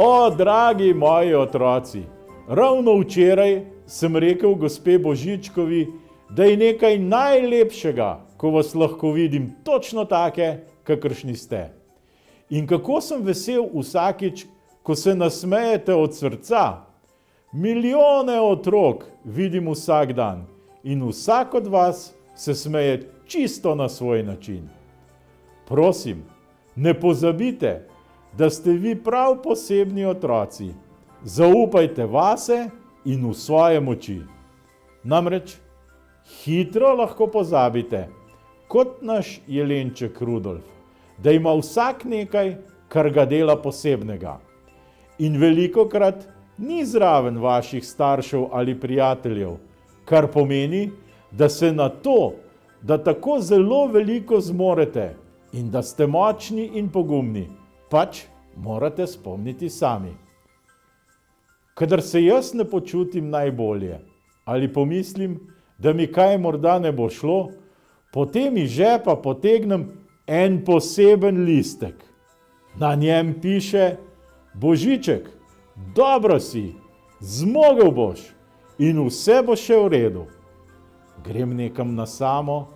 O, dragi moji otroci, ravno včeraj sem rekel gospe Božičkovi, da je nekaj najlepšega, ko vas lahko vidim točno take, kakršni ste. In kako sem vesel vsakič, ko se nasmejete od srca. Milijone otrok vidim vsak dan in vsak od vas se smeje čisto na svoj način. Prosim, ne pozabite, da ste vi prav posebni otroci. Zaupajte vase in v svoje moči. Namreč hitro lahko pozabite, kot naš jelenček Rudolf, da ima vsak nekaj, kar ga dela posebnega. In velikokrat ni zraven vaših staršev ali prijateljev, kar pomeni, da se na to, da tako zelo veliko zmorete in da ste močni in pogumni, pač morate spomniti sami. Kadar se jaz ne počutim najbolje ali pomislim, da mi kaj morda ne bo šlo, potem iz žepa potegnem en poseben listek. Na njem piše: Božiček, dobro si, zmogel boš in vse bo še v redu. Grem nekam na samo,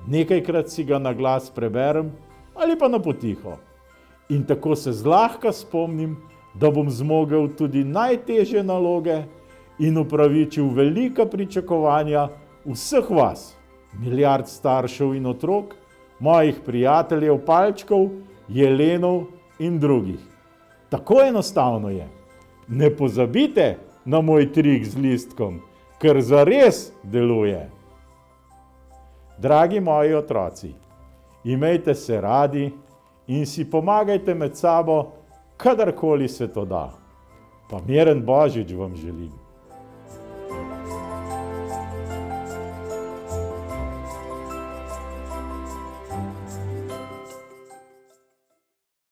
nekajkrat si ga na glas preberem ali pa na potiho. In tako se zlahka spomnim, da bom zmogel tudi najtežje naloge in upravičil velika pričakovanja vseh vas, milijard staršev in otrok, mojih prijateljev, palčkov, jelenov in drugih. Tako enostavno je. Ne pozabite na moj trik z listkom, ker zares deluje. Dragi moji otroci, imejte se radi in si pomagajte med sabo, kadarkoli se to da. Pa miren Božič vam želim.